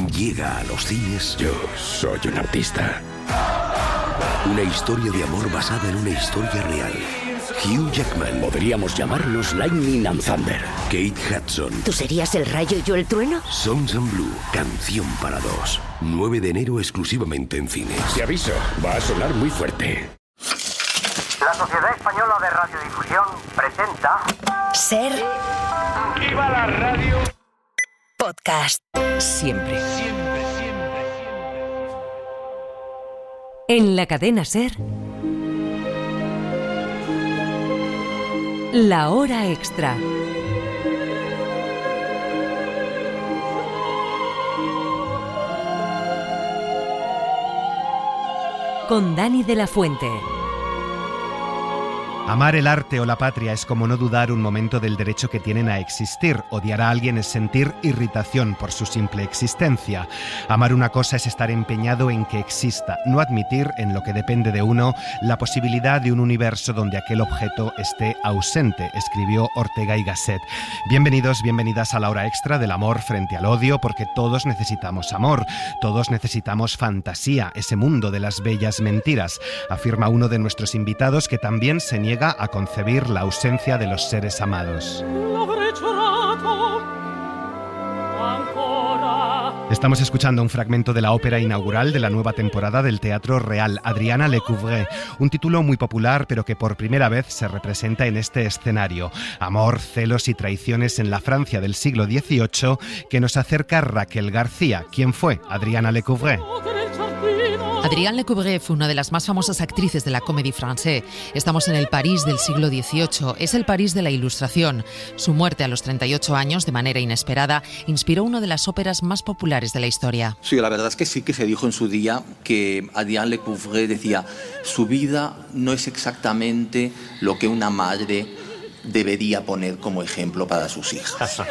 Llega a los cines. Yo soy un artista. Una historia de amor basada en una historia real. Hugh Jackman. Podríamos llamarnos Lightning and Thunder. Kate Hudson. ¿Tú serías el rayo y yo el trueno? Songs and Blue. Canción para dos. 9 de enero exclusivamente en cines. Te aviso, va a sonar muy fuerte. La Sociedad Española de Radiodifusión presenta... Ser... ¡Viva la radio! Podcast. Siempre. En la cadena Ser, La Hora Extra. Con Dani de la Fuente. Amar el arte o la patria es como no dudar un momento del derecho que tienen a existir. Odiar a alguien es sentir irritación por su simple existencia. Amar una cosa es estar empeñado en que exista, no admitir, en lo que depende de uno, la posibilidad de un universo donde aquel objeto esté ausente, escribió Ortega y Gasset. Bienvenidos, bienvenidas a la hora extra del amor frente al odio, porque todos necesitamos amor, todos necesitamos fantasía, ese mundo de las bellas mentiras, afirma uno de nuestros invitados, que también se niega a concebir la ausencia de los seres amados. Estamos escuchando un fragmento de la ópera inaugural de la nueva temporada del Teatro Real, Adriana Lecouvreur, un título muy popular pero que por primera vez se representa en este escenario. Amor, celos y traiciones en la Francia del siglo XVIII, que nos acerca Raquel García. ¿Quién fue Adriana Lecouvreur? Adriana Lecouvreur fue una de las más famosas actrices de la Comédie Française. Estamos en el París del siglo XVIII, es el París de la Ilustración. Su muerte a los 38 años, de manera inesperada, inspiró una de las óperas más populares de la historia. Sí, la verdad es que sí que se dijo en su día que Adriana Lecouvreur decía: su vida no es exactamente lo que una madre debería poner como ejemplo para sus hijas.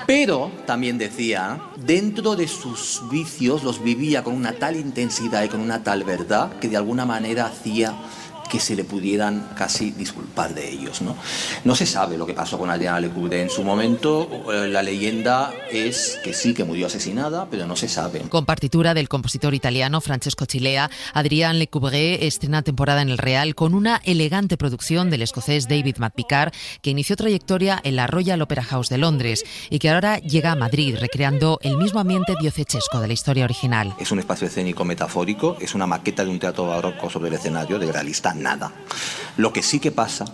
Pero también decía, dentro de sus vicios los vivía con una tal intensidad y con una tal verdad que de alguna manera hacía que se le pudieran casi disculpar de ellos, ¿no? No se sabe lo que pasó con Adriana Lecouvreur en su momento. La leyenda es que sí, que murió asesinada, pero no se sabe. Con partitura del compositor italiano Francesco Cilea, Adriana Lecouvreur estrena temporada en el Real con una elegante producción del escocés David McPicard, que inició trayectoria en la Royal Opera House de Londres y que ahora llega a Madrid, recreando el mismo ambiente diocesesco de la historia original. Es un espacio escénico metafórico, es una maqueta de un teatro barroco sobre el escenario, de realista nada. Lo que sí que pasa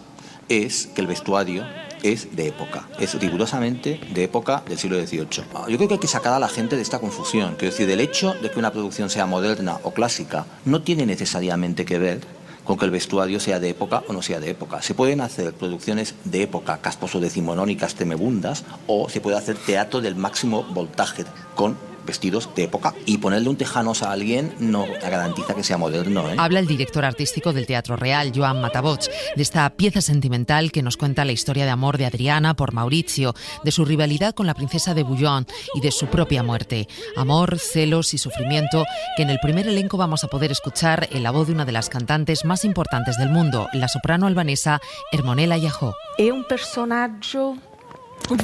es que el vestuario es de época, es rigurosamente de época del siglo XVIII. Yo creo que hay que sacar a la gente de esta confusión, quiero decir, el hecho de que una producción sea moderna o clásica no tiene necesariamente que ver con que el vestuario sea de época o no sea de época. Se pueden hacer producciones de época, casposodecimonónicas, temebundas, o se puede hacer teatro del máximo voltaje con vestidos de época, y ponerle un tejanos a alguien no garantiza que sea moderno, ¿eh? Habla el director artístico del Teatro Real, Joan Mataboch, de esta pieza sentimental que nos cuenta la historia de amor de Adriana por Maurizio, de su rivalidad con la princesa de Bouillon y de su propia muerte. Amor, celos y sufrimiento que en el primer elenco vamos a poder escuchar en la voz de una de las cantantes más importantes del mundo, la soprano albanesa Ermonela Yahoo. È un personaggio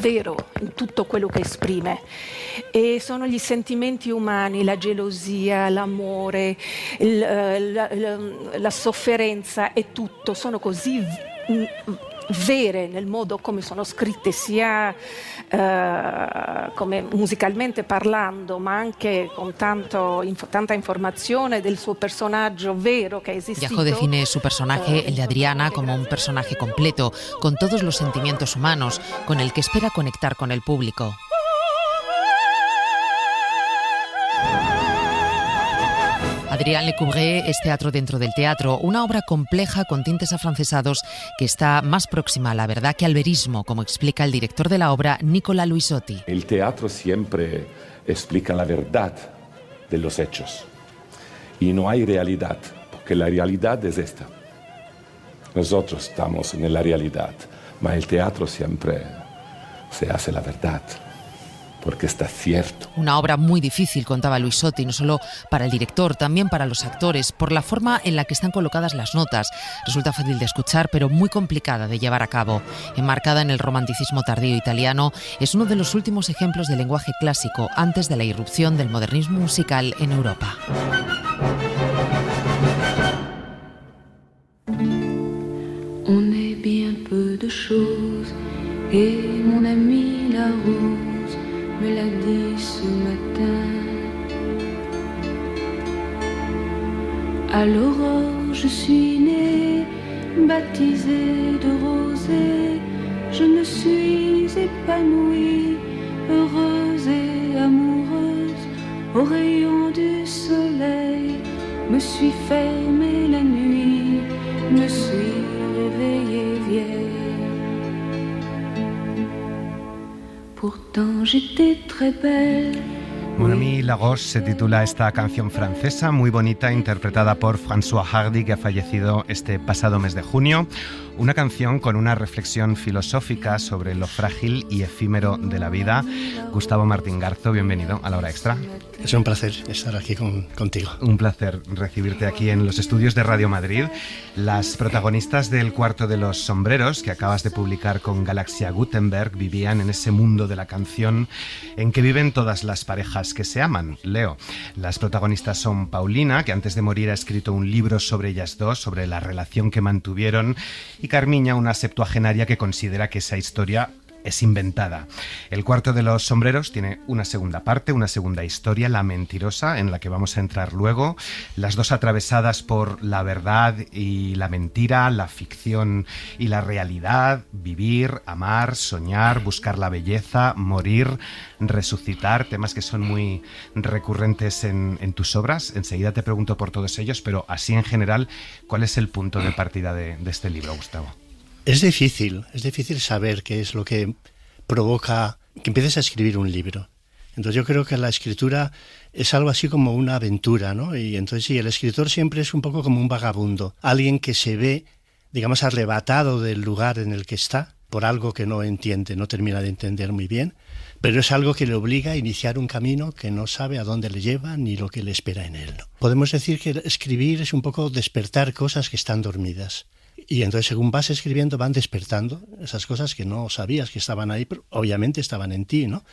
vero in tutto quello che esprime, e sono gli sentimenti umani, la gelosia, l'amore, la sofferenza e tutto sono così vere nel modo come sono scritte, sia come musicalmente parlando, ma anche con tanta informazione del suo personaggio vero che ha esistito. Yahoo define su personaje, el de Adriana, como un personaje completo, con todos los sentimientos humanos, con el que espera conectar con el público. Adriana Lecouvreur es teatro dentro del teatro, una obra compleja con tintes afrancesados que está más próxima a la verdad que al verismo, como explica el director de la obra, Nicola Luisotti. El teatro siempre explica la verdad de los hechos y no hay realidad, porque la realidad es esta. Nosotros estamos en la realidad, pero el teatro siempre se hace la verdad. porque está cierto. Una obra muy difícil, contaba Luisotti, no solo para el director, también para los actores, por la forma en la que están colocadas las notas. Resulta fácil de escuchar, pero muy complicada de llevar a cabo. Enmarcada en el romanticismo tardío italiano, es uno de los últimos ejemplos de lenguaje clásico antes de la irrupción del modernismo musical en Europa. On est bien peu de choses et mon ami la rose me l'a dit ce matin. À l'aurore je suis née, baptisée de rosée. Je me suis épanouie, heureuse et amoureuse. Au rayon du soleil me suis fermée la nuit, me suis réveillée vieille. Pourtant j'étais très belle. Mon ami Lagos se titula esta canción francesa, muy bonita, interpretada por François Hardy, que ha fallecido este pasado mes de junio. Una canción con una reflexión filosófica sobre lo frágil y efímero de la vida. Gustavo Martín Garzo, bienvenido a La Hora Extra. Es un placer estar aquí contigo. Un placer recibirte aquí en los estudios de Radio Madrid. Las protagonistas del Cuarto de los Sombreros, que acabas de publicar con Galaxia Gutenberg, vivían en ese mundo de la canción en que viven todas las parejas que se aman. Leo, las protagonistas son Paulina, que antes de morir ha escrito un libro sobre ellas dos, sobre la relación que mantuvieron, y Carmiña, una septuagenaria que considera que esa historia es inventada. El Cuarto de los Sombreros tiene una segunda parte, una segunda historia, La Mentirosa, en la que vamos a entrar luego. Las dos atravesadas por la verdad y la mentira, la ficción y la realidad, vivir, amar, soñar, buscar la belleza, morir, resucitar, temas que son muy recurrentes en tus obras. Enseguida te pregunto por todos ellos, pero así en general, ¿cuál es el punto de partida de este libro, Gustavo? Es difícil saber qué es lo que provoca que empieces a escribir un libro. Entonces yo creo que la escritura es algo así como una aventura, ¿no? Y entonces sí, el escritor siempre es un poco como un vagabundo, alguien que se ve, digamos, arrebatado del lugar en el que está por algo que no entiende, no termina de entender muy bien, pero es algo que le obliga a iniciar un camino que no sabe a dónde le lleva ni lo que le espera en él, ¿no? Podemos decir que escribir es un poco despertar cosas que están dormidas. Y entonces, según vas escribiendo, van despertando esas cosas que no sabías que estaban ahí, pero obviamente estaban en ti, ¿no?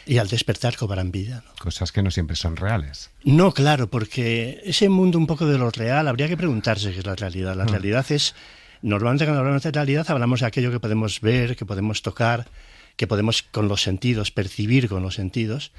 Y al despertar cobran vida, ¿no? Cosas que no siempre son reales. No, claro, porque ese mundo un poco de lo real, habría que preguntarse qué es la realidad. La realidad es, normalmente cuando hablamos de realidad, hablamos de aquello que podemos ver, que podemos tocar, que podemos con los sentidos, percibir con los sentidos,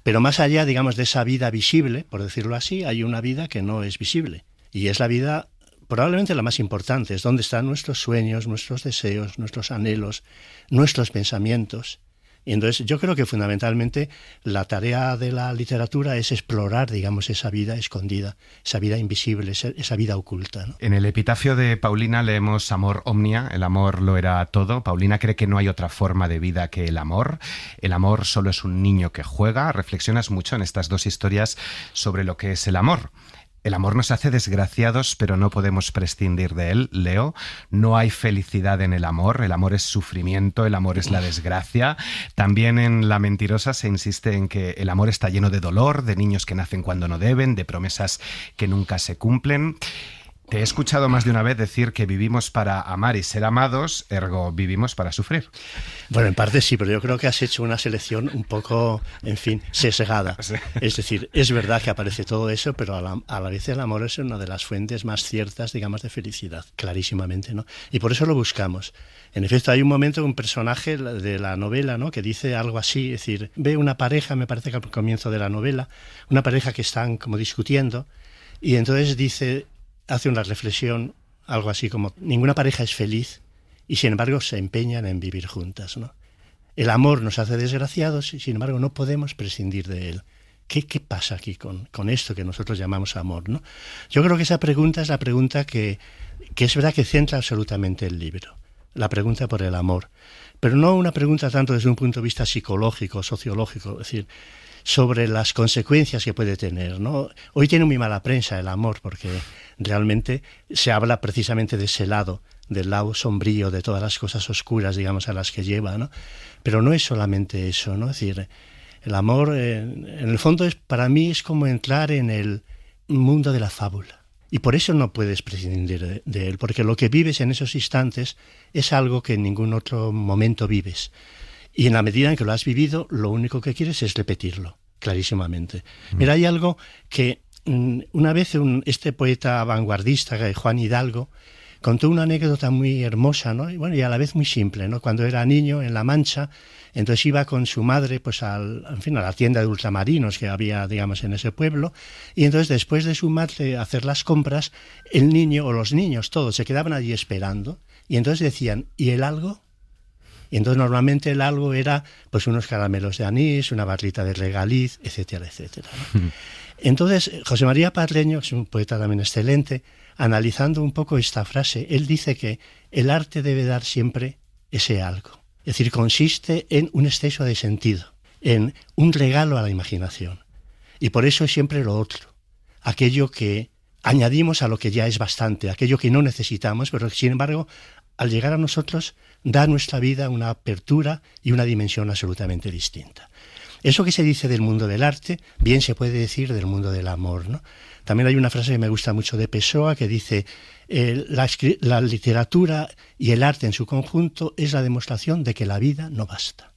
pero más allá, digamos, de esa vida visible, por decirlo así, hay una vida que no es visible. Y es la vida probablemente la más importante, es donde están nuestros sueños, nuestros deseos, nuestros anhelos, nuestros pensamientos. Y entonces yo creo que fundamentalmente la tarea de la literatura es explorar, digamos, esa vida escondida, esa vida invisible, esa vida oculta, ¿no? En el epitafio de Paulina leemos amor omnia, el amor lo era todo. Paulina cree que no hay otra forma de vida que el amor solo es un niño que juega. Reflexionas mucho en estas dos historias sobre lo que es el amor. El amor nos hace desgraciados, pero no podemos prescindir de él, Leo. No hay felicidad en el amor es sufrimiento, el amor es la desgracia. También en La Mentirosa se insiste en que el amor está lleno de dolor, de niños que nacen cuando no deben, de promesas que nunca se cumplen. Te he escuchado más de una vez decir que vivimos para amar y ser amados, ergo vivimos para sufrir. Bueno, en parte sí, pero yo creo que has hecho una selección un poco, en fin, sesgada. Sí. Es decir, es verdad que aparece todo eso, pero a la vez el amor es una de las fuentes más ciertas, digamos, de felicidad, clarísimamente, ¿no? Y por eso lo buscamos. En efecto, hay un momento, un personaje de la novela, ¿no?, que dice algo así, es decir, ve una pareja, me parece que al comienzo de la novela, una pareja que están como discutiendo, y entonces hace una reflexión, algo así como, ninguna pareja es feliz y sin embargo se empeñan en vivir juntas, ¿no? El amor nos hace desgraciados y sin embargo no podemos prescindir de él. ¿Qué pasa aquí con esto que nosotros llamamos amor, ¿no? Yo creo que esa pregunta es la pregunta que es verdad que centra absolutamente el libro, la pregunta por el amor, pero no una pregunta tanto desde un punto de vista psicológico, sociológico, es decir, sobre las consecuencias que puede tener, ¿no? Hoy tiene muy mala prensa el amor porque realmente se habla precisamente de ese lado, del lado sombrío, de todas las cosas oscuras, digamos, a las que lleva, ¿no? Pero no es solamente eso, ¿no? Es decir, El amor, en el fondo, para mí es como entrar en el mundo de la fábula. Y por eso no puedes prescindir de él, porque lo que vives en esos instantes es algo que en ningún otro momento vives. Y en la medida en que lo has vivido, lo único que quieres es repetirlo, clarísimamente. Mira, hay algo que una vez este poeta vanguardista, Juan Hidalgo, contó una anécdota muy hermosa, ¿no? Y a la vez muy simple, ¿no? Cuando era niño en La Mancha, entonces iba con su madre pues a la tienda de ultramarinos que había, digamos, en ese pueblo, y entonces después de su madre hacer las compras, el niño o los niños todos se quedaban allí esperando, y entonces decían, ¿y el algo? Y entonces normalmente el algo era pues unos caramelos de anís, una barrita de regaliz, etcétera, etcétera, ¿no? Entonces José María Parreño, que es un poeta también excelente, analizando un poco esta frase, él dice que el arte debe dar siempre ese algo. Es decir, consiste en un exceso de sentido, en un regalo a la imaginación. Y por eso es siempre lo otro, aquello que añadimos a lo que ya es bastante, aquello que no necesitamos, pero que sin embargo, al llegar a nosotros, da a nuestra vida una apertura y una dimensión absolutamente distinta. Eso que se dice del mundo del arte, bien se puede decir del mundo del amor, ¿no? También hay una frase que me gusta mucho de Pessoa que dice la literatura y el arte en su conjunto es la demostración de que la vida no basta.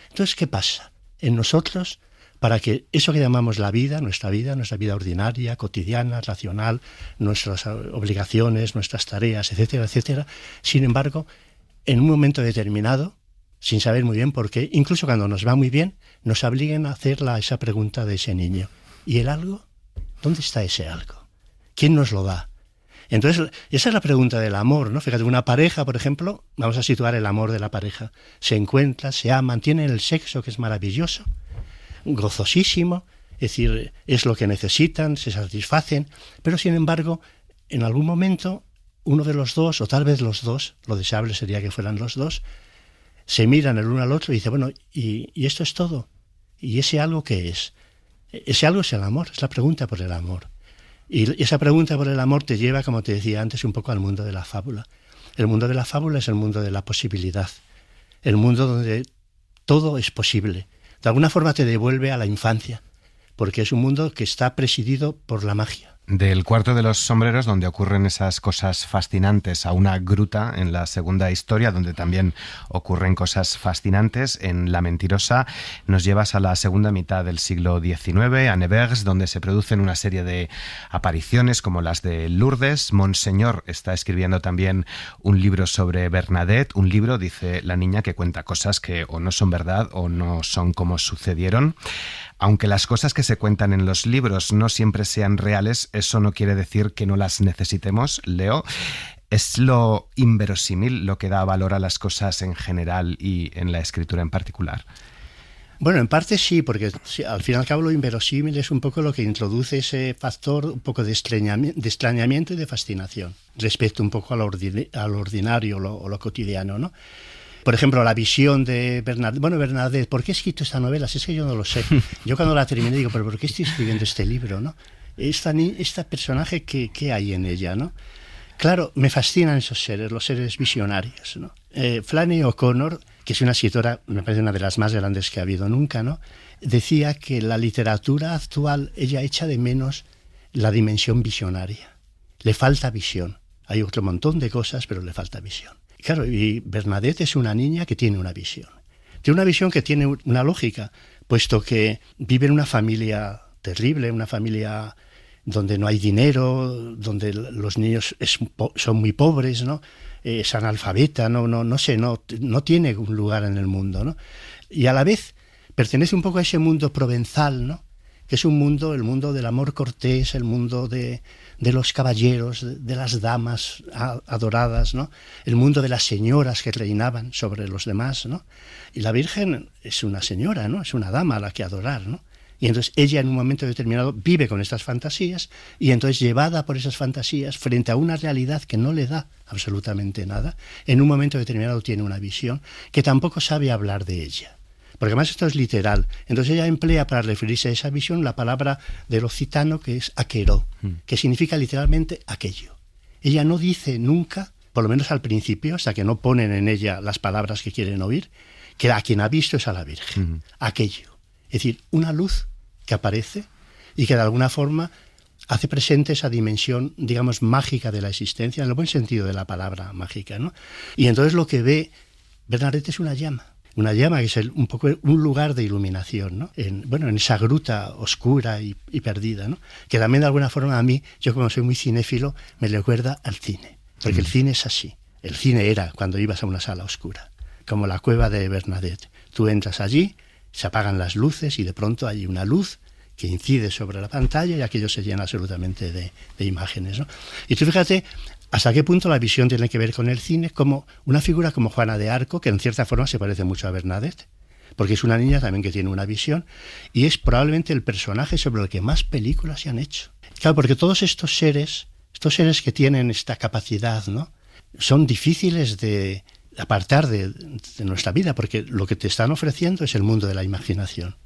Entonces, ¿qué pasa en nosotros para que eso que llamamos la vida, nuestra vida ordinaria, cotidiana, racional, nuestras obligaciones, nuestras tareas, etcétera, etcétera, sin embargo, en un momento determinado, sin saber muy bien por qué, incluso cuando nos va muy bien, nos obliguen a hacer esa pregunta de ese niño. ¿Y el algo? ¿Dónde está ese algo? ¿Quién nos lo da? Entonces, esa es la pregunta del amor, ¿no? Fíjate, una pareja, por ejemplo, vamos a situar el amor de la pareja. Se encuentran, se aman, tienen el sexo, que es maravilloso, gozosísimo, es decir, es lo que necesitan, se satisfacen, pero sin embargo, en algún momento, uno de los dos, o tal vez los dos, lo deseable sería que fueran los dos, se miran el uno al otro y dicen, bueno, ¿y esto es todo? ¿Y ese algo qué es? Ese algo es el amor, es la pregunta por el amor. Y esa pregunta por el amor te lleva, como te decía antes, un poco al mundo de la fábula. El mundo de la fábula es el mundo de la posibilidad, el mundo donde todo es posible. De alguna forma te devuelve a la infancia, porque es un mundo que está presidido por la magia. Del cuarto de los sombreros, donde ocurren esas cosas fascinantes, a una gruta en la segunda historia, donde también ocurren cosas fascinantes, en La mentirosa nos llevas a la segunda mitad del siglo XIX, a Nevers, donde se producen una serie de apariciones como las de Lourdes. Monseñor está escribiendo también un libro sobre Bernadette, un libro, dice la niña, que cuenta cosas que o no son verdad o no son como sucedieron. Aunque las cosas que se cuentan en los libros no siempre sean reales, eso no quiere decir que no las necesitemos, Leo. ¿Es lo inverosímil lo que da valor a las cosas en general y en la escritura en particular? Bueno, en parte sí, porque al fin y al cabo lo inverosímil es un poco lo que introduce ese factor un poco de extrañamiento y de fascinación respecto un poco a lo ordinario o lo cotidiano, ¿no? Por ejemplo, la visión de Bernadette. Bueno, Bernadette, ¿por qué he escrito esta novela? Si es que yo no lo sé. Yo cuando la terminé digo, ¿pero por qué estoy escribiendo este libro, no? Esta personaje, ¿qué hay en ella, no? Claro, me fascinan esos seres, los seres visionarios, ¿no? Flannery O'Connor, que es una escritora, me parece una de las más grandes que ha habido nunca, ¿no? Decía que la literatura actual, ella echa de menos la dimensión visionaria. Le falta visión. Hay otro montón de cosas, pero le falta visión. Claro, y Bernadette es una niña que tiene una visión. Tiene una visión que tiene una lógica, puesto que vive en una familia terrible, una familia donde no hay dinero, donde los niños son muy pobres, ¿no? Es analfabeta, no tiene un lugar en el mundo, ¿no? Y a la vez pertenece un poco a ese mundo provenzal, ¿no? Que es el mundo del amor cortés, el mundo de los caballeros, de las damas adoradas, ¿no? El mundo de las señoras que reinaban sobre los demás, ¿no? Y la Virgen es una señora, ¿no? Es una dama a la que adorar, ¿no? Y entonces ella en un momento determinado vive con estas fantasías y entonces llevada por esas fantasías frente a una realidad que no le da absolutamente nada, en un momento determinado tiene una visión que tampoco sabe hablar de ella. Porque además esto es literal. Entonces ella emplea para referirse a esa visión la palabra del occitano que es aqueró, que significa literalmente aquello. Ella no dice nunca, por lo menos al principio, hasta que no ponen en ella las palabras que quieren oír, que a quien ha visto es a la Virgen, aquello. Es decir, una luz que aparece y que de alguna forma hace presente esa dimensión, digamos, mágica de la existencia, en el buen sentido de la palabra mágica, ¿no? Y entonces lo que ve Bernadette es una llama que es un poco un lugar de iluminación, ¿no? En esa gruta oscura y perdida, ¿no? Que también de alguna forma a mí, yo como soy muy cinéfilo, me recuerda al cine, porque el cine es así. El cine era cuando ibas a una sala oscura, como la cueva de Bernadette. Tú entras allí, se apagan las luces y de pronto hay una luz que incide sobre la pantalla y aquello se llena absolutamente de imágenes, ¿no? Y tú fíjate hasta qué punto la visión tiene que ver con el cine, como una figura como Juana de Arco, que en cierta forma se parece mucho a Bernadette, porque es una niña también que tiene una visión y es probablemente el personaje sobre el que más películas se han hecho. Claro, porque todos estos seres que tienen esta capacidad, ¿no?, son difíciles de apartar de nuestra vida, porque lo que te están ofreciendo es el mundo de la imaginación,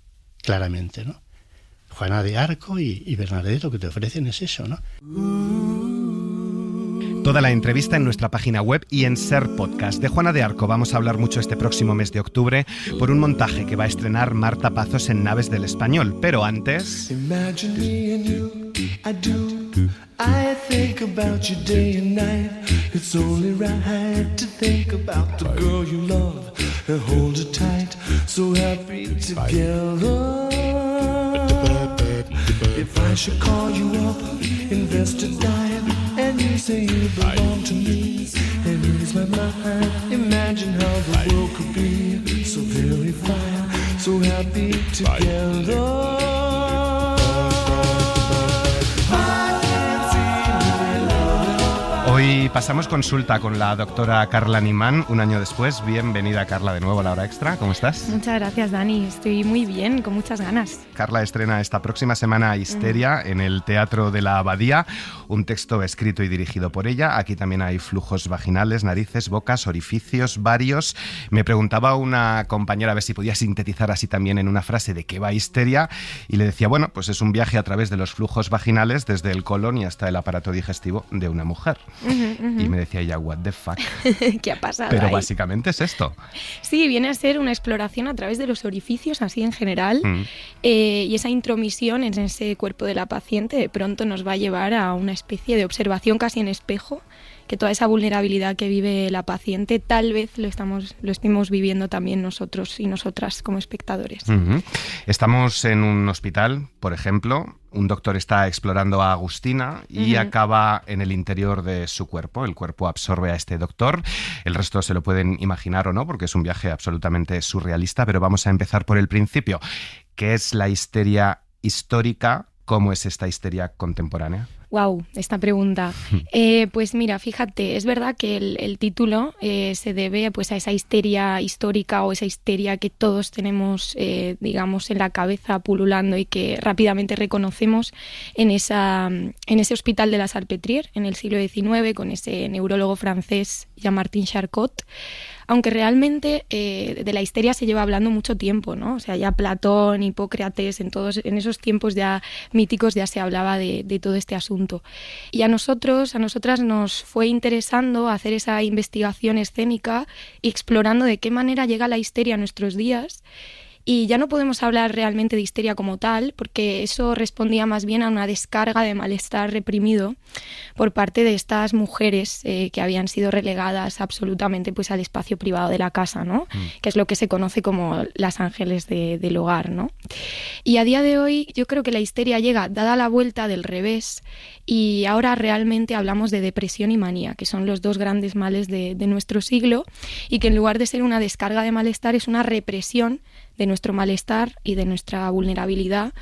claramente, ¿no? Juana de Arco y Bernadette lo que te ofrecen es eso, ¿no? Toda la entrevista en nuestra página web y en Ser Podcast. De Juana de Arco vamos a hablar mucho este próximo mes de octubre por un montaje que va a estrenar Marta Pazos en Naves del Español. Pero antes... I think about you day and night. It's only right to think about the girl you love and hold her tight. So happy together. If I should call you up, invest a dime, and you say you belong to me, and ease my mind. Imagine how the world could be so very fine, so happy together. Hoy pasamos consulta con la doctora Carla Nimán, un año después. Bienvenida, Carla, de nuevo a La Hora Extra. ¿Cómo estás? Muchas gracias, Dani. Estoy muy bien, con muchas ganas. Carla estrena esta próxima semana Histeria en el Teatro de la Abadía, un texto escrito y dirigido por ella. Aquí también hay flujos vaginales, narices, bocas, orificios varios. Me preguntaba una compañera a ver si podía sintetizar así también en una frase de qué va Histeria, y le decía, bueno, pues es un viaje a través de los flujos vaginales desde el colon y hasta el aparato digestivo de una mujer. Y me decía ella, what the fuck. ¿Qué ha pasado? Pero ahí? básicamente es esto. Sí, viene a ser una exploración a través de los orificios, así en general, y esa intromisión en ese cuerpo de la paciente de pronto nos va a llevar a una especie de observación casi en espejo, que toda esa vulnerabilidad que vive la paciente tal vez lo estemos viviendo también nosotros y nosotras como espectadores. Estamos en un hospital, por ejemplo. Un doctor está explorando a Agustina y acaba en el interior de su cuerpo. El cuerpo absorbe a este doctor. El resto se lo pueden imaginar o no, porque es un viaje absolutamente surrealista, pero vamos a empezar por el principio. ¿Qué es la histeria histórica? ¿Cómo es esta histeria contemporánea? Wow, esta pregunta. Pues mira, fíjate, es verdad que el título se debe pues a esa histeria histórica o esa histeria que todos tenemos, digamos, en la cabeza pululando y que rápidamente reconocemos en ese hospital de la Salpêtrière en el siglo XIX con ese neurólogo francés Jean-Martin Charcot. Aunque realmente de la histeria se lleva hablando mucho tiempo, ¿no? O sea, ya Platón, Hipócrates, en esos tiempos ya míticos ya se hablaba de todo este asunto. Y a nosotras nos fue interesando hacer esa investigación escénica y explorando de qué manera llega la histeria a nuestros días. Y ya no podemos hablar realmente de histeria como tal, porque eso respondía más bien a una descarga de malestar reprimido por parte de estas mujeres que habían sido relegadas absolutamente pues, al espacio privado de la casa, ¿no? Que es lo que se conoce como las ángeles del hogar, ¿no? Y a día de hoy yo creo que la histeria llega dada la vuelta del revés y ahora realmente hablamos de depresión y manía, que son los dos grandes males de nuestro siglo, y que en lugar de ser una descarga de malestar es una represión de nuestro malestar y de nuestra vulnerabilidad.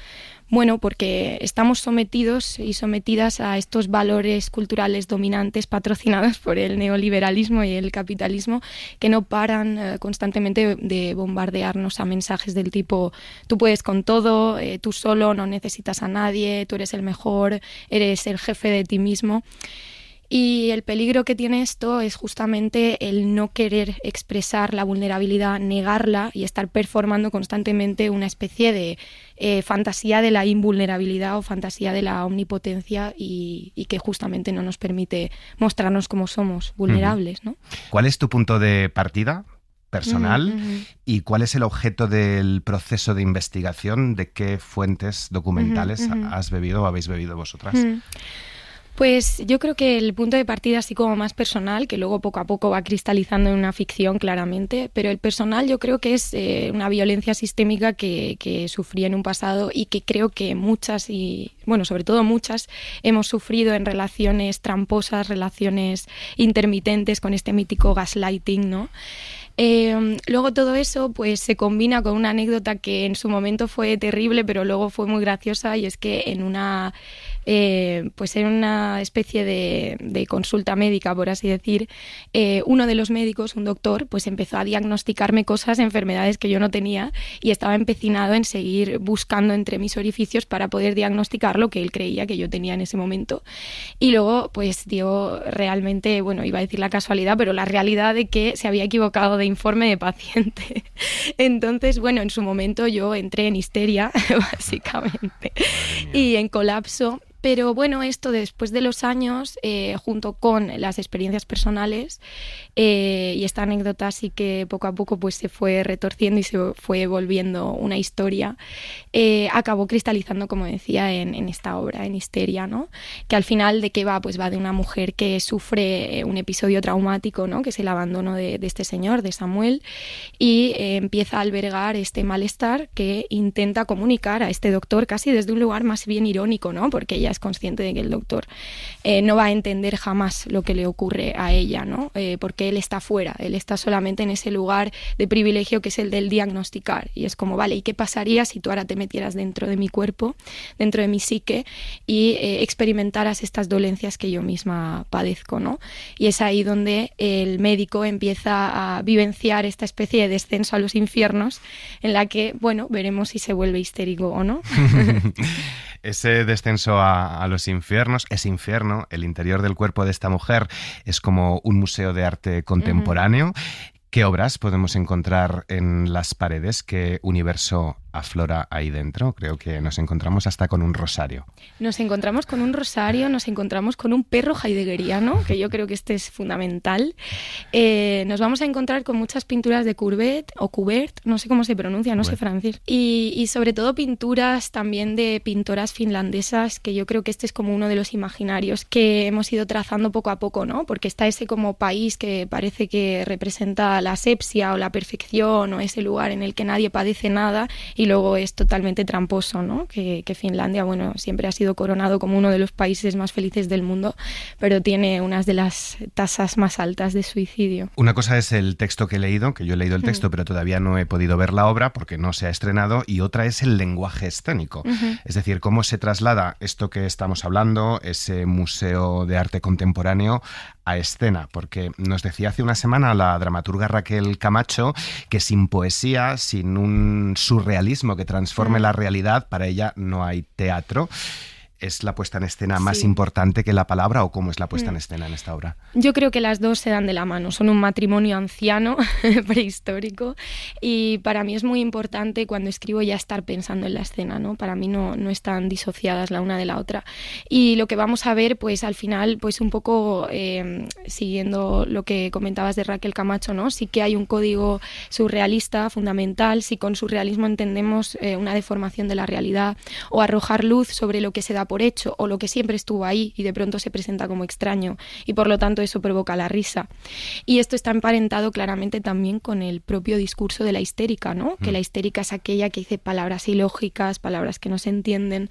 Bueno, porque estamos sometidos y sometidas a estos valores culturales dominantes patrocinados por el neoliberalismo y el capitalismo que no paran constantemente de bombardearnos a mensajes del tipo tú puedes con todo, tú solo, no necesitas a nadie, tú eres el mejor, eres el jefe de ti mismo. Y el peligro que tiene esto es justamente el no querer expresar la vulnerabilidad, negarla y estar performando constantemente una especie de fantasía de la invulnerabilidad o fantasía de la omnipotencia y que justamente no nos permite mostrarnos como somos vulnerables, ¿no? ¿Cuál es tu punto de partida personal. ¿Y cuál es el objeto del proceso de investigación? ¿De qué fuentes documentales has bebido o habéis bebido vosotras? Pues yo creo que el punto de partida así como más personal, que luego poco a poco va cristalizando en una ficción claramente, pero el personal yo creo que es una violencia sistémica que sufrí en un pasado y que creo que muchas, y bueno, sobre todo muchas, hemos sufrido en relaciones tramposas, relaciones intermitentes con este mítico gaslighting, ¿no? Luego todo eso pues se combina con una anécdota que en su momento fue terrible, pero luego fue muy graciosa, y es que en una especie de consulta médica, por así decir, uno de los médicos, un doctor, pues empezó a diagnosticarme cosas, enfermedades que yo no tenía, y estaba empecinado en seguir buscando entre mis orificios para poder diagnosticar lo que él creía que yo tenía en ese momento. Y luego pues dio realmente, bueno, iba a decir la casualidad, pero la realidad de que se había equivocado de informe de paciente. Entonces, bueno, en su momento yo entré en histeria, básicamente, y en colapso. Pero bueno, esto después de los años, junto con las experiencias personales y esta anécdota, sí que poco a poco pues se fue retorciendo y se fue volviendo una historia, acabó cristalizando, como decía, en esta obra, en Histeria, ¿no? Que al final, ¿de qué va? Pues va de una mujer que sufre un episodio traumático, ¿no? Que es el abandono de este señor, de Samuel, y empieza a albergar este malestar que intenta comunicar a este doctor casi desde un lugar más bien irónico, ¿no? Porque ella es consciente de que el doctor no va a entender jamás lo que le ocurre a ella, ¿no? Porque él está fuera, él está solamente en ese lugar de privilegio que es el del diagnosticar, y es como, vale, ¿y qué pasaría si tú ahora te metieras dentro de mi cuerpo, dentro de mi psique, y experimentaras estas dolencias que yo misma padezco, ¿no? Y es ahí donde el médico empieza a vivenciar esta especie de descenso a los infiernos, en la que, bueno, veremos si se vuelve histérico o no. Ese descenso a los infiernos, ese infierno, el interior del cuerpo de esta mujer, es como un museo de arte contemporáneo. ¿Qué obras podemos encontrar en las paredes? ¿Qué universo aflora ahí dentro? Creo que nos encontramos hasta con un rosario. Nos encontramos con un rosario, nos encontramos con un perro heideggeriano, que yo creo que este es fundamental. Nos vamos a encontrar con muchas pinturas de Courbet o Kubert, no sé cómo se pronuncia, no sé francés. Y sobre todo pinturas también de pintoras finlandesas, que yo creo que este es como uno de los imaginarios que hemos ido trazando poco a poco, ¿no? Porque está ese como país que parece que representa la asepsia o la perfección, o ese lugar en el que nadie padece nada, y luego es totalmente tramposo, ¿no? Que Finlandia, bueno, siempre ha sido coronado como uno de los países más felices del mundo, pero tiene unas de las tasas más altas de suicidio. Una cosa es el texto que he leído, que yo he leído el texto, pero todavía no he podido ver la obra porque no se ha estrenado, y otra es el lenguaje escénico. Es decir, cómo se traslada esto que estamos hablando, ese museo de arte contemporáneo, a escena, porque nos decía hace una semana la dramaturga Raquel Camacho que sin poesía, sin un surrealismo que transforme la realidad, para ella no hay teatro. ¿Es la puesta en escena más importante que la palabra, o cómo es la puesta en escena en esta obra? Yo creo que las dos se dan de la mano. Son un matrimonio anciano, prehistórico, y para mí es muy importante cuando escribo ya estar pensando en la escena, ¿no? Para mí no están disociadas la una de la otra. Y lo que vamos a ver, pues al final, pues un poco siguiendo lo que comentabas de Raquel Camacho, ¿no? Sí que hay un código surrealista fundamental. Si con surrealismo entendemos una deformación de la realidad, o arrojar luz sobre lo que se da por hecho, o lo que siempre estuvo ahí y de pronto se presenta como extraño, y por lo tanto eso provoca la risa. Y esto está emparentado claramente también con el propio discurso de la histérica, ¿no? Que la histérica es aquella que dice palabras ilógicas, palabras que no se entienden,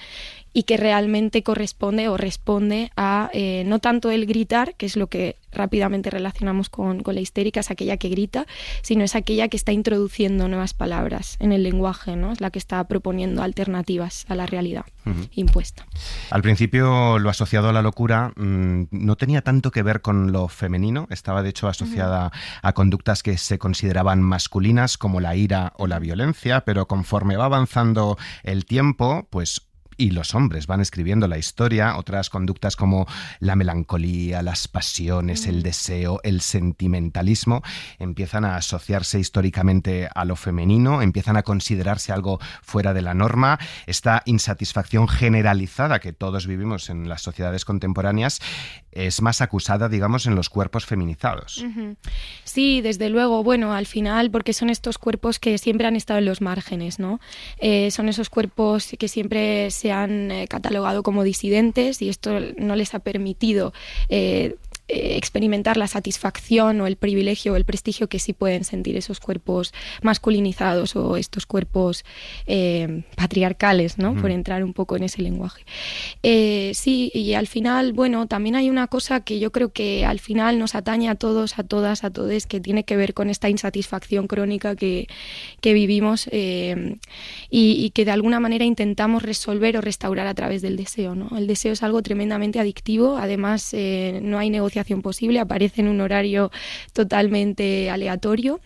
y que realmente corresponde o responde a no tanto el gritar, que es lo que rápidamente relacionamos con la histérica, es aquella que grita, sino es aquella que está introduciendo nuevas palabras en el lenguaje, ¿no? Es la que está proponiendo alternativas a la realidad impuesta. Al principio lo asociado a la locura no tenía tanto que ver con lo femenino, estaba de hecho asociada a conductas que se consideraban masculinas, como la ira o la violencia, pero conforme va avanzando el tiempo, pues y los hombres van escribiendo la historia, otras conductas como la melancolía, las pasiones, el deseo, el sentimentalismo, empiezan a asociarse históricamente a lo femenino, empiezan a considerarse algo fuera de la norma. Esta insatisfacción generalizada que todos vivimos en las sociedades contemporáneas es más acusada, digamos, en los cuerpos feminizados. Sí, desde luego. Bueno, al final, porque son estos cuerpos que siempre han estado en los márgenes, ¿no? Son esos cuerpos que siempre se han catalogado como disidentes y esto no les ha permitido experimentar la satisfacción o el privilegio o el prestigio que sí pueden sentir esos cuerpos masculinizados o estos cuerpos patriarcales, ¿no? Por entrar un poco en ese lenguaje. Sí, y al final, bueno, también hay una cosa que yo creo que al final nos atañe a todos, a todas, a todes, que tiene que ver con esta insatisfacción crónica que vivimos y que de alguna manera intentamos resolver o restaurar a través del deseo, ¿no? El deseo es algo tremendamente adictivo, además no hay negociación posible, aparece en un horario totalmente aleatorio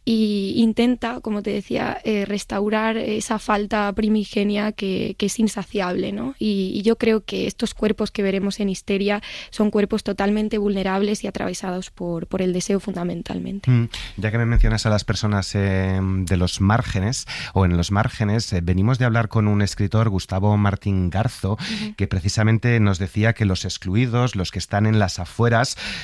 e intenta, como te decía, restaurar esa falta primigenia que es insaciable, ¿no? Y yo creo que estos cuerpos que veremos en Histeria son cuerpos totalmente vulnerables y atravesados por el deseo fundamentalmente. Ya que me mencionas a las personas de los márgenes o en los márgenes, venimos de hablar con un escritor, Gustavo Martín Garzo, que precisamente nos decía que los excluidos, los que están en las afueras,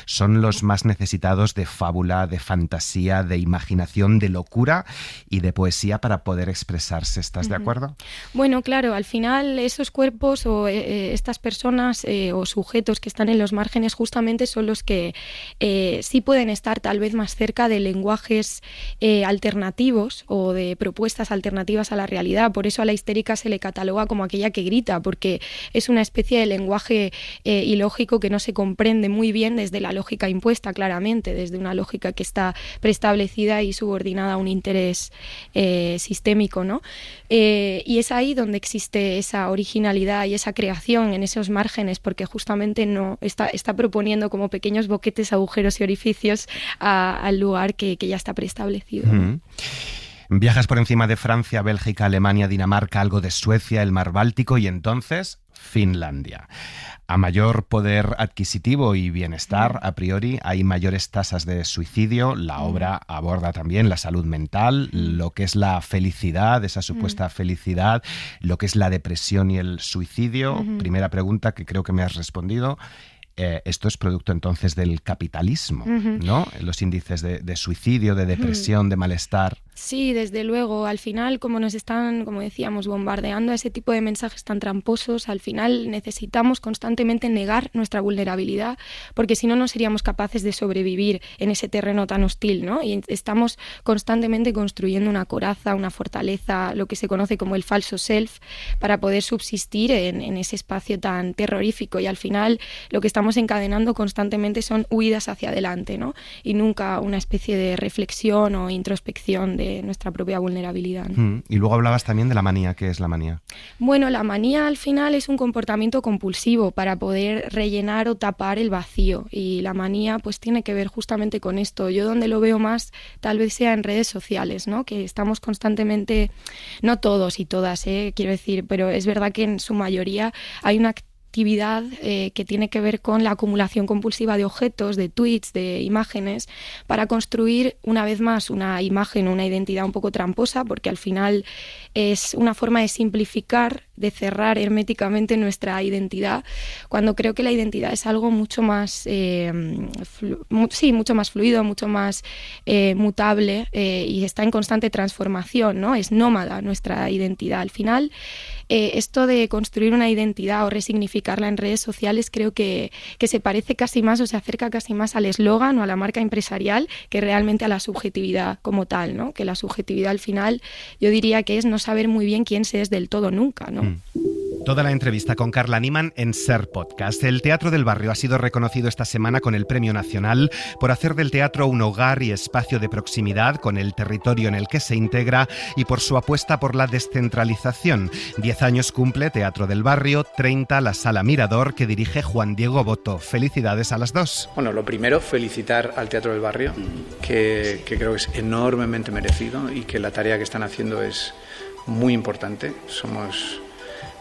son los más necesitados de fábula, de fantasía, de imaginación, de locura y de poesía para poder expresarse. ¿Estás de acuerdo? Bueno, claro, al final esos cuerpos o estas personas o sujetos que están en los márgenes justamente son los que sí pueden estar tal vez más cerca de lenguajes alternativos o de propuestas alternativas a la realidad. Por eso a la histérica se le cataloga como aquella que grita, porque es una especie de lenguaje ilógico que no se comprende muy bien desde la lógica impuesta, claramente, desde una lógica que está preestablecida y subordinada a un interés sistémico, ¿no? Y es ahí donde existe esa originalidad y esa creación en esos márgenes, porque justamente no está proponiendo como pequeños boquetes, agujeros y orificios al lugar que ya está preestablecido, ¿no? Viajas por encima de Francia, Bélgica, Alemania, Dinamarca, algo de Suecia, el mar Báltico y entonces Finlandia. A mayor poder adquisitivo y bienestar, a priori, hay mayores tasas de suicidio. La obra aborda también la salud mental, lo que es la felicidad, esa supuesta felicidad, lo que es la depresión y el suicidio. Primera pregunta que creo que me has respondido. Esto es producto entonces del capitalismo, ¿no? Los índices de suicidio, de depresión, de malestar. Sí, desde luego. Al final, como nos están, como decíamos, bombardeando ese tipo de mensajes tan tramposos, al final necesitamos constantemente negar nuestra vulnerabilidad, porque si no, no seríamos capaces de sobrevivir en ese terreno tan hostil, ¿no? Y estamos constantemente construyendo una coraza, una fortaleza, lo que se conoce como el falso self, para poder subsistir en ese espacio tan terrorífico. Y al final, lo que estamos encadenando constantemente son huidas hacia adelante, ¿no? Y nunca una especie de reflexión o introspección de nuestra propia vulnerabilidad, ¿no? Y luego hablabas también de la manía. ¿Qué es la manía? Bueno, la manía al final es un comportamiento compulsivo para poder rellenar o tapar el vacío, y la manía pues tiene que ver justamente con esto. Yo donde lo veo más tal vez sea en redes sociales, ¿no? Que estamos constantemente, no todos y todas, quiero decir, pero es verdad que en su mayoría hay una actividad que tiene que ver con la acumulación compulsiva de objetos, de tweets, de imágenes, para construir una vez más una imagen, una identidad un poco tramposa, porque al final es una forma de simplificar, de cerrar herméticamente nuestra identidad, cuando creo que la identidad es algo mucho más mucho más fluido, mucho más mutable, y está en constante transformación, ¿no? Es nómada nuestra identidad. Al final, esto de construir una identidad o resignificarla en redes sociales creo que se parece casi más o se acerca casi más al eslogan o a la marca empresarial que realmente a la subjetividad como tal, ¿no? Que la subjetividad al final yo diría que es no saber muy bien quién se es del todo nunca, ¿no? Toda la entrevista con Carla Niman en Ser Podcast. El Teatro del Barrio ha sido reconocido esta semana con el Premio Nacional por hacer del teatro un hogar y espacio de proximidad con el territorio en el que se integra y por su apuesta por la descentralización. 10 años cumple Teatro del Barrio, 30 la Sala Mirador que dirige Juan Diego Boto. Felicidades a las dos. Bueno, lo primero, felicitar al Teatro del Barrio, que creo que es enormemente merecido y que la tarea que están haciendo es muy importante. Somos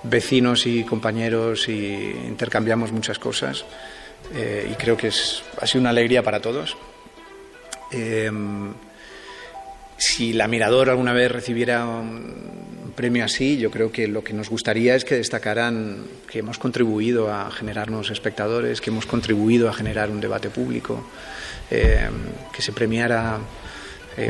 vecinos y compañeros y intercambiamos muchas cosas y creo que ha sido una alegría para todos. Si La Mirador alguna vez recibiera un premio así, yo creo que lo que nos gustaría es que destacaran que hemos contribuido a generar nuevos espectadores, que hemos contribuido a generar un debate público, que se premiara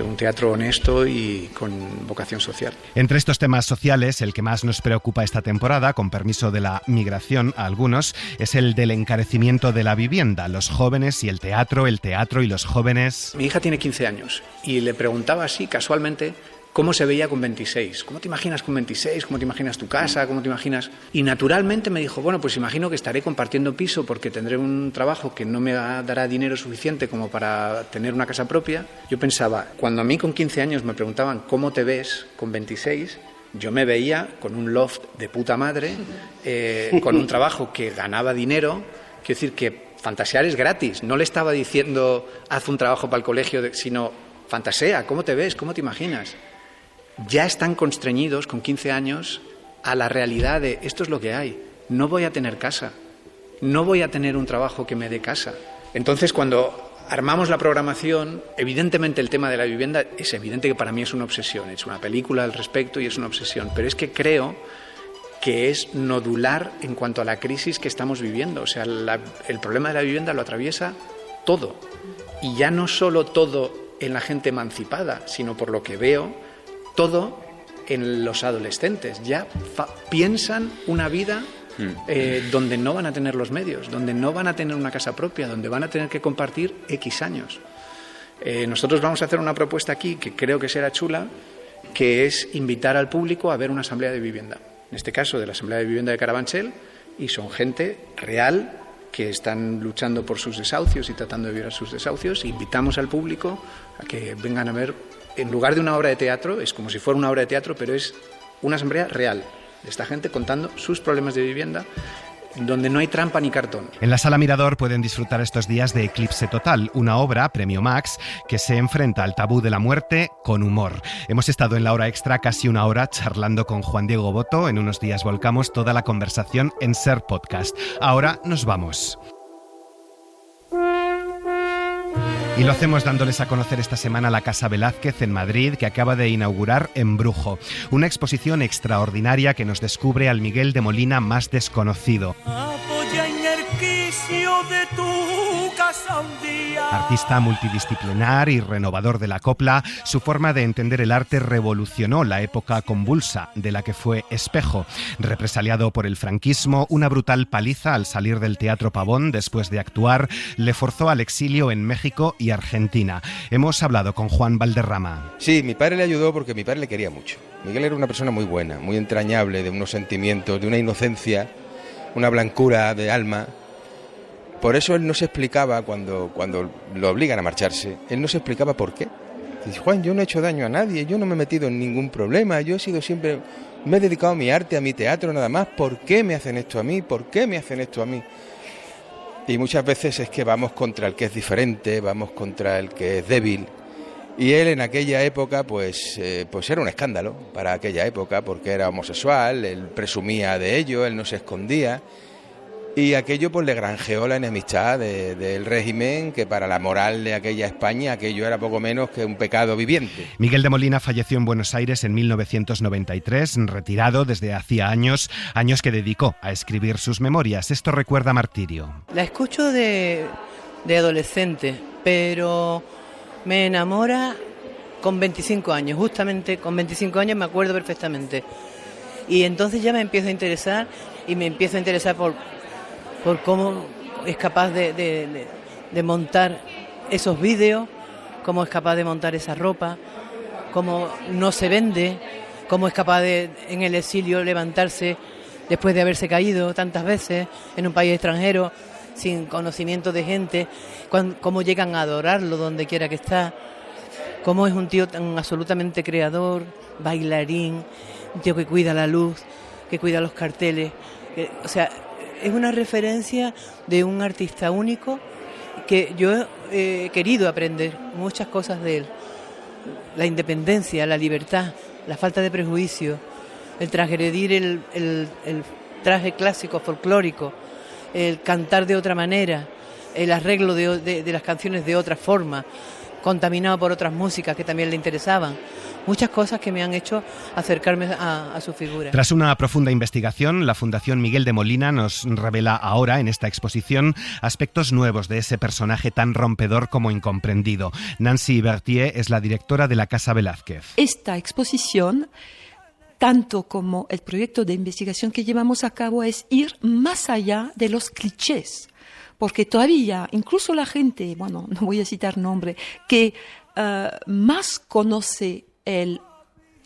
un teatro honesto y con vocación social. Entre estos temas sociales, el que más nos preocupa esta temporada, con permiso de la migración a algunos, es el del encarecimiento de la vivienda, los jóvenes y el teatro y los jóvenes. Mi hija tiene 15 años y le preguntaba así casualmente cómo se veía con 26. ¿Cómo te imaginas con 26? ¿Cómo te imaginas tu casa? ¿Cómo te imaginas? Y naturalmente me dijo, bueno, pues imagino que estaré compartiendo piso porque tendré un trabajo que no me dará dinero suficiente como para tener una casa propia. Yo pensaba, cuando a mí con 15 años me preguntaban ¿cómo te ves con 26? Yo me veía con un loft de puta madre, con un trabajo que ganaba dinero. Quiero decir que fantasear es gratis. No le estaba diciendo haz un trabajo para el colegio, sino fantasea, ¿cómo te ves? ¿Cómo te imaginas? Ya están constreñidos con 15 años a la realidad de esto es lo que hay, no voy a tener casa, no voy a tener un trabajo que me dé casa. Entonces, cuando armamos la programación, evidentemente el tema de la vivienda es evidente que para mí es una obsesión, he hecho una película al respecto y es una obsesión, pero es que creo que es nodular en cuanto a la crisis que estamos viviendo. O sea, el problema de la vivienda lo atraviesa todo, y ya no solo todo en la gente emancipada, sino por lo que veo, todo en los adolescentes. Ya piensan una vida donde no van a tener los medios, donde no van a tener una casa propia, donde van a tener que compartir X años. Nosotros vamos a hacer una propuesta aquí que creo que será chula, que es invitar al público a ver una asamblea de vivienda. En este caso, de la Asamblea de Vivienda de Carabanchel, y son gente real que están luchando por sus desahucios y tratando de vivir sus desahucios. Invitamos al público a que vengan a ver. En lugar de una obra de teatro, es como si fuera una obra de teatro, pero es una asamblea real de esta gente contando sus problemas de vivienda, donde no hay trampa ni cartón. En la Sala Mirador pueden disfrutar estos días de Eclipse Total, una obra, Premio Max, que se enfrenta al tabú de la muerte con humor. Hemos estado en la hora extra casi una hora charlando con Juan Diego Boto. En unos días volcamos toda la conversación en Ser Podcast. Ahora nos vamos. Y lo hacemos dándoles a conocer esta semana la Casa Velázquez en Madrid, que acaba de inaugurar Embrujo, una exposición extraordinaria que nos descubre al Miguel de Molina más desconocido. Apoya en el quicio de tu casa un día. Artista multidisciplinar y renovador de la copla, su forma de entender el arte revolucionó la época convulsa de la que fue espejo. Represaliado por el franquismo, una brutal paliza al salir del Teatro Pavón después de actuar le forzó al exilio en México y Argentina. Hemos hablado con Juan Valderrama. Sí, mi padre le ayudó porque mi padre le quería mucho. Miguel era una persona muy buena, muy entrañable, de unos sentimientos, de una inocencia, una blancura de alma. Por eso él no se explicaba cuando lo obligan a marcharse, él no se explicaba por qué. Dice, Juan, yo no he hecho daño a nadie, yo no me he metido en ningún problema, yo he sido siempre, me he dedicado a mi arte, a mi teatro nada más. ¿Por qué me hacen esto a mí? ¿Por qué me hacen esto a mí? Y muchas veces es que vamos contra el que es diferente, vamos contra el que es débil. Y él en aquella época pues era un escándalo para aquella época, porque era homosexual, él presumía de ello, él no se escondía. Y aquello pues le granjeó la enemistad del régimen, que para la moral de aquella España aquello era poco menos que un pecado viviente. Miguel de Molina falleció en Buenos Aires en 1993, retirado desde hacía años que dedicó a escribir sus memorias. Esto recuerda Martirio. La escucho de adolescente, pero me enamora con 25 años, justamente con 25 años me acuerdo perfectamente. Y entonces ya me empiezo a interesar, y me empiezo a interesar por cómo es capaz de montar esos vídeos, cómo es capaz de montar esa ropa, cómo no se vende, cómo es capaz de en el exilio levantarse después de haberse caído tantas veces en un país extranjero, sin conocimiento de gente, cómo llegan a adorarlo donde quiera que está, cómo es un tío tan absolutamente creador, bailarín, un tío que cuida la luz, que cuida los carteles, o sea, es una referencia de un artista único que yo he querido aprender muchas cosas de él. La independencia, la libertad, la falta de prejuicio, el transgredir el traje clásico, folclórico, el cantar de otra manera, el arreglo de las canciones de otra forma, contaminado por otras músicas que también le interesaban. Muchas cosas que me han hecho acercarme a su figura. Tras una profunda investigación, la Fundación Miguel de Molina nos revela ahora, en esta exposición, aspectos nuevos de ese personaje tan rompedor como incomprendido. Nancy Berthier es la directora de la Casa Velázquez. Esta exposición, tanto como el proyecto de investigación que llevamos a cabo, es ir más allá de los clichés. Porque todavía, incluso la gente, bueno, no voy a citar nombre, que más conoce el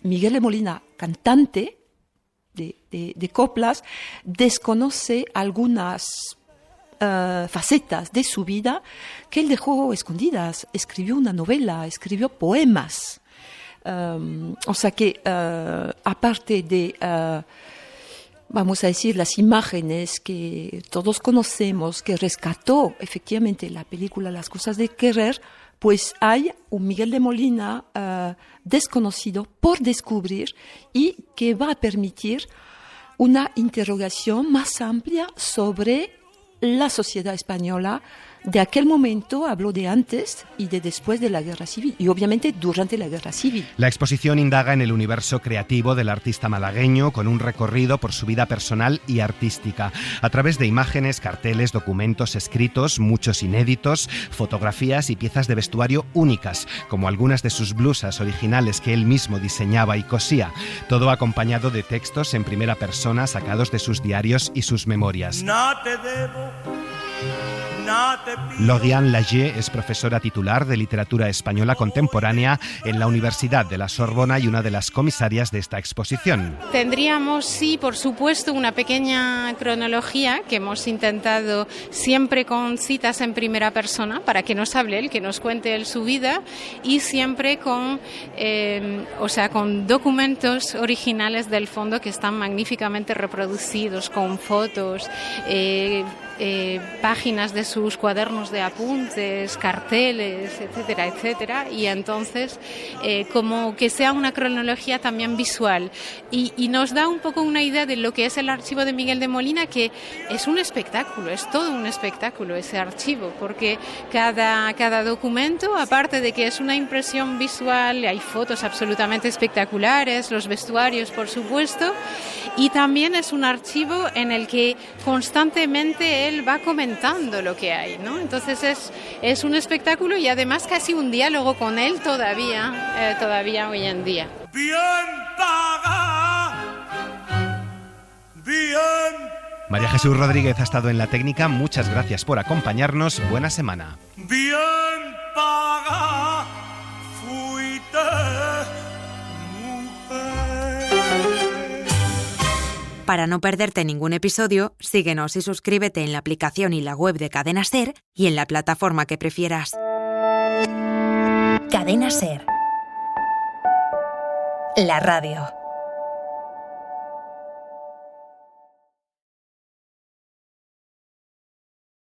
Miguel de Molina cantante de coplas, desconoce algunas facetas de su vida que él dejó escondidas. Escribió una novela, escribió poemas. O sea que, aparte de, vamos a decir, las imágenes que todos conocemos, que rescató efectivamente la película Las cosas de querer, pues hay un Miguel de Molina desconocido por descubrir y que va a permitir una interrogación más amplia sobre la sociedad española de aquel momento. Hablo de antes y de después de la Guerra Civil y obviamente durante la Guerra Civil. La exposición indaga en el universo creativo del artista malagueño con un recorrido por su vida personal y artística, a través de imágenes, carteles, documentos escritos, muchos inéditos, fotografías y piezas de vestuario únicas, como algunas de sus blusas originales que él mismo diseñaba y cosía, todo acompañado de textos en primera persona sacados de sus diarios y sus memorias. No te debo. Lauriane Lagier es profesora titular de Literatura Española Contemporánea en la Universidad de la Sorbona y una de las comisarias de esta exposición. Tendríamos, sí, por supuesto, una pequeña cronología que hemos intentado siempre con citas en primera persona para que nos hable él, que nos cuente él su vida, y siempre con documentos originales del fondo que están magníficamente reproducidos, con fotos, páginas de sus cuadernos de apuntes, carteles, etcétera, etcétera, y entonces como que sea una cronología también visual y nos da un poco una idea de lo que es el archivo de Miguel de Molina, que es un espectáculo, es todo un espectáculo ese archivo, porque cada documento, aparte de que es una impresión visual, hay fotos absolutamente espectaculares, los vestuarios por supuesto, y también es un archivo en el que constantemente él va comentando lo que hay, ¿no? Entonces es un espectáculo y además casi un diálogo con él todavía hoy en día. Bien paga, bien. María Jesús Rodríguez ha estado en la técnica. Muchas gracias por acompañarnos. Buena semana. Bien paga, fuiste mujer. Para no perderte ningún episodio, síguenos y suscríbete en la aplicación y la web de Cadena SER y en la plataforma que prefieras. Cadena SER. La radio.